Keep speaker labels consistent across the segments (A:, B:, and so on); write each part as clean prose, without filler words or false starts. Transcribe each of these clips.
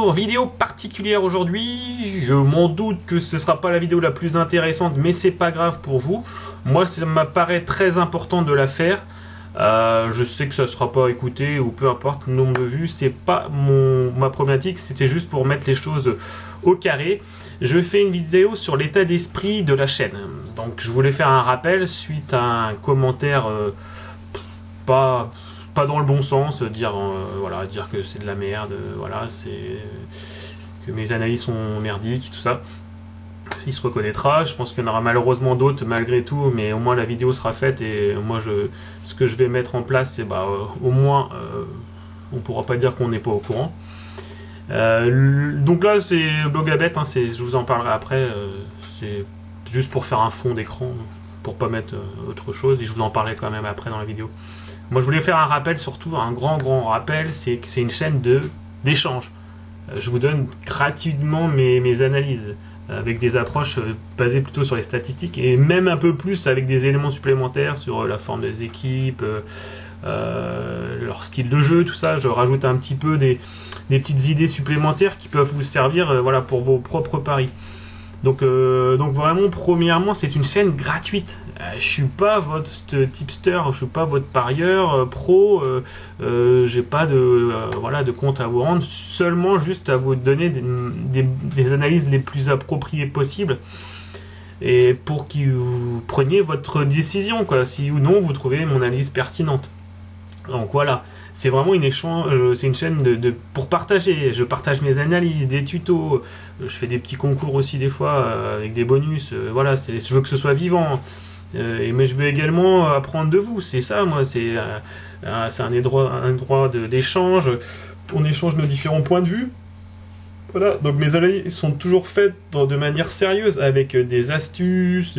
A: Bonjour, vidéo particulière aujourd'hui. Je m'en doute que ce sera pas la vidéo la plus intéressante, mais c'est pas grave pour vous. Moi, ça m'apparaît très important de la faire. Je sais que ça sera pas écouté ou peu importe le nombre de vues, c'est pas ma problématique, c'était juste pour mettre les choses au carré. Je fais une vidéo sur l'état d'esprit de la chaîne. Donc je voulais faire un rappel suite à un commentaire pas dans le bon sens, dire que c'est de la merde, voilà, c'est que mes analyses sont merdiques, tout ça. Il se reconnaîtra. Je pense qu'il y en aura malheureusement d'autres malgré tout, mais au moins la vidéo sera faite et moi ce que je vais mettre en place, c'est au moins on pourra pas dire qu'on n'est pas au courant. Donc là c'est Blogabet, hein, je vous en parlerai après. C'est juste pour faire un fond d'écran, pour pas mettre autre chose, et je vous en parlerai quand même après dans la vidéo. Moi je voulais faire un rappel, surtout un grand rappel, c'est que c'est une chaîne d'échange. Je vous donne gratuitement mes analyses, avec des approches basées plutôt sur les statistiques, et même un peu plus avec des éléments supplémentaires sur la forme des équipes, leur style de jeu, tout ça. Je rajoute un petit peu des petites idées supplémentaires qui peuvent vous servir voilà, pour vos propres paris. Donc vraiment, premièrement, c'est une chaîne gratuite. Je suis pas votre tipster, je suis pas votre parieur pro, j'ai pas de compte à vous rendre, seulement juste à vous donner des analyses les plus appropriées possibles, et pour que vous preniez votre décision, quoi, si ou non vous trouvez mon analyse pertinente. Donc voilà, c'est vraiment c'est une chaîne pour partager. Je partage mes analyses, des tutos, je fais des petits concours aussi des fois avec des bonus. Voilà, je veux que ce soit vivant. Mais je veux également apprendre de vous. C'est ça, moi, c'est un endroit d'échange. On échange nos différents points de vue. Voilà, donc mes analyses sont toujours faites de manière sérieuse, avec des astuces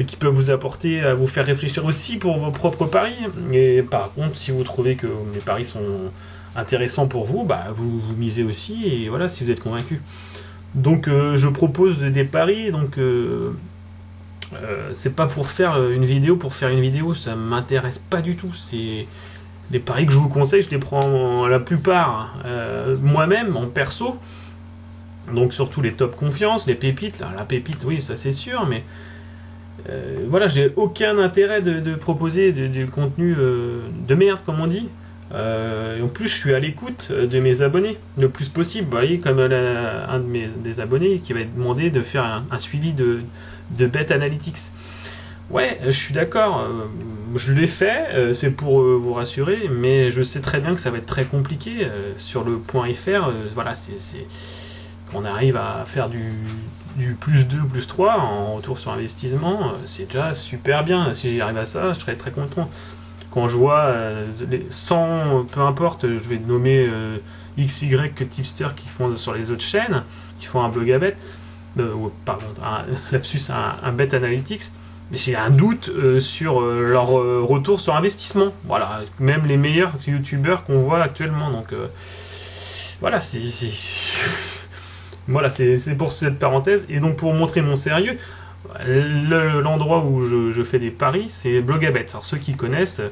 A: qui peuvent vous apporter à vous faire réfléchir aussi pour vos propres paris. Et par contre, si vous trouvez que mes paris sont intéressants pour vous, vous misez aussi, et voilà, si vous êtes convaincu. Donc je propose des paris, donc c'est pas pour faire une vidéo pour faire une vidéo, ça m'intéresse pas du tout. C'est les paris que je vous conseille, je les prends la plupart moi-même en perso, donc surtout les top confiance, les pépites. La pépite, oui, ça c'est sûr, mais voilà, j'ai aucun intérêt de proposer du contenu de merde, comme on dit. Et en plus, je suis à l'écoute de mes abonnés le plus possible. Vous voyez, comme un des abonnés qui va demander de faire un suivi de Bet Analytics. Ouais, je suis d'accord, je l'ai fait, c'est pour vous rassurer, mais je sais très bien que ça va être très compliqué sur le .fr. Voilà, on arrive à faire du plus 2, plus 3 en retour sur investissement, c'est déjà super bien. Si j'y arrive à ça, je serais très content. Quand je vois les 100, peu importe, je vais nommer XY tipster qui font sur les autres chaînes, qui font un Blogabet, pardon, un Bet Analytics, mais j'ai un doute sur leur retour sur investissement. Voilà, même les meilleurs youtubeurs qu'on voit actuellement. Donc voilà, voilà, c'est pour cette parenthèse. Et donc pour montrer mon sérieux, l'endroit où je fais des paris, c'est Blogabet. Alors ceux qui connaissent,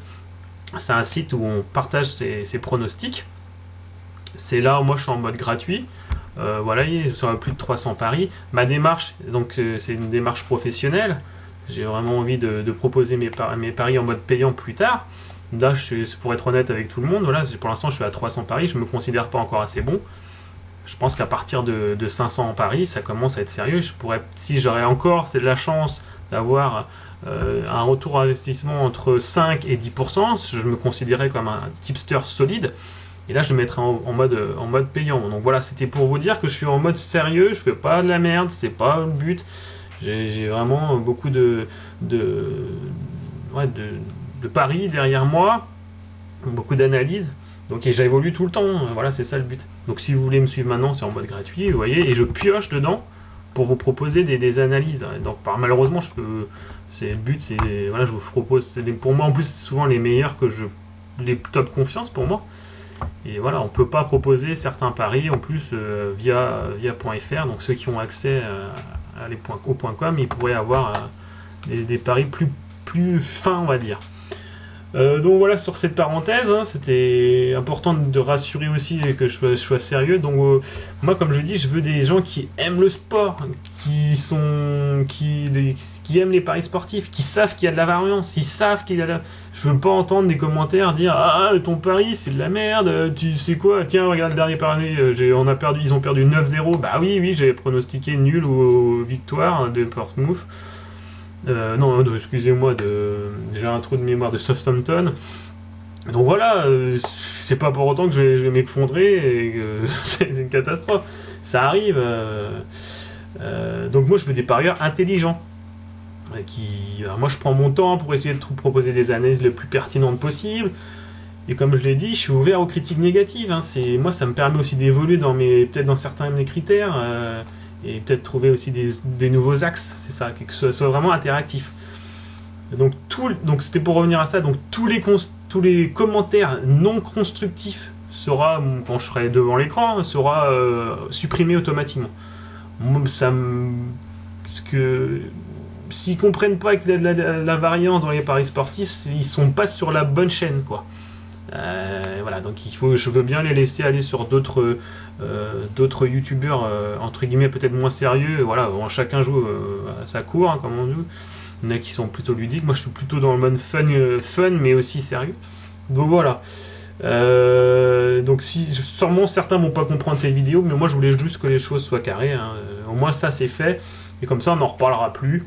A: c'est un site où on partage ses pronostics. C'est là où moi je suis en mode gratuit. Voilà, il y a plus de 300 paris. Ma démarche, donc c'est une démarche professionnelle. J'ai vraiment envie de proposer mes paris en mode payant plus tard. Là, pour être honnête avec tout le monde, voilà, pour l'instant je suis à 300 paris, je ne me considère pas encore assez bon. Je pense qu'à partir de 500 paris, ça commence à être sérieux. Si j'aurais encore la chance d'avoir un retour à investissement entre 5 et 10%, je me considérais comme un tipster solide. Et là, je me mettrais en mode payant. Donc voilà, c'était pour vous dire que je suis en mode sérieux, je fais pas de la merde, c'est pas le but. J'ai vraiment beaucoup de paris derrière moi, beaucoup d'analyses. Donc j'évolue tout le temps, voilà, c'est ça le but. Donc si vous voulez me suivre maintenant, c'est en mode gratuit, vous voyez, et je pioche dedans pour vous proposer des analyses. Donc malheureusement, le but, c'est voilà, je vous propose, pour moi en plus, c'est souvent les meilleurs les top confiance pour moi. Et voilà, on peut pas proposer certains paris en plus via .fr. Donc ceux qui ont accès au .com, ils pourraient avoir des paris plus fins, on va dire. Donc voilà, sur cette parenthèse, hein, c'était important de rassurer aussi et que je sois sérieux. Donc moi, comme je dis, je veux des gens qui aiment le sport, qui aiment les paris sportifs, qui savent qu'il y a de la variance, qui savent qu'il y a de la... Je veux pas entendre des commentaires dire ah ton pari c'est de la merde, tu sais quoi, tiens regarde le dernier pari, ils ont perdu 9-0, bah oui j'avais pronostiqué nul ou victoire de Portsmouth. Non, excusez-moi, j'ai un trou de mémoire de Southampton. Donc voilà, c'est pas pour autant que je vais m'effondrer et que c'est une catastrophe. Ça arrive. Donc moi je veux des parieurs intelligents. Alors moi je prends mon temps pour essayer de proposer des analyses le plus pertinentes possible. Et comme je l'ai dit, je suis ouvert aux critiques négatives. Hein. Moi ça me permet aussi d'évoluer peut-être dans certains de mes critères. Et peut-être trouver aussi des nouveaux axes, c'est ça, que ce soit vraiment interactif. Donc c'était pour revenir à ça, donc tous les commentaires non constructifs quand je serai devant l'écran, sera supprimé automatiquement. Parce que s'ils comprennent pas que la variance dans les paris sportifs, ils sont pas sur la bonne chaîne, quoi. Voilà, donc je veux bien les laisser aller sur d'autres youtubeurs entre guillemets peut-être moins sérieux. Voilà, chacun joue à sa cour, hein, comme on dit. Il y en a qui sont plutôt ludiques. Moi, je suis plutôt dans le mode fun mais aussi sérieux. Donc voilà. Donc sûrement certains vont pas comprendre cette vidéo, mais moi je voulais juste que les choses soient carrées. Hein. Au moins ça c'est fait, et comme ça on n'en reparlera plus.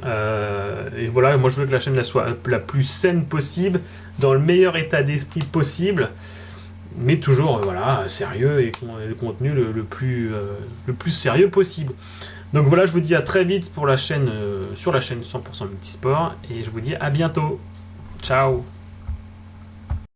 A: Et voilà, moi je veux que la chaîne soit la plus saine possible, dans le meilleur état d'esprit possible, mais toujours voilà, sérieux et le contenu le plus sérieux possible. Donc voilà, je vous dis à très vite pour la chaîne, sur la chaîne 100% Multisport, et je vous dis à bientôt. Ciao.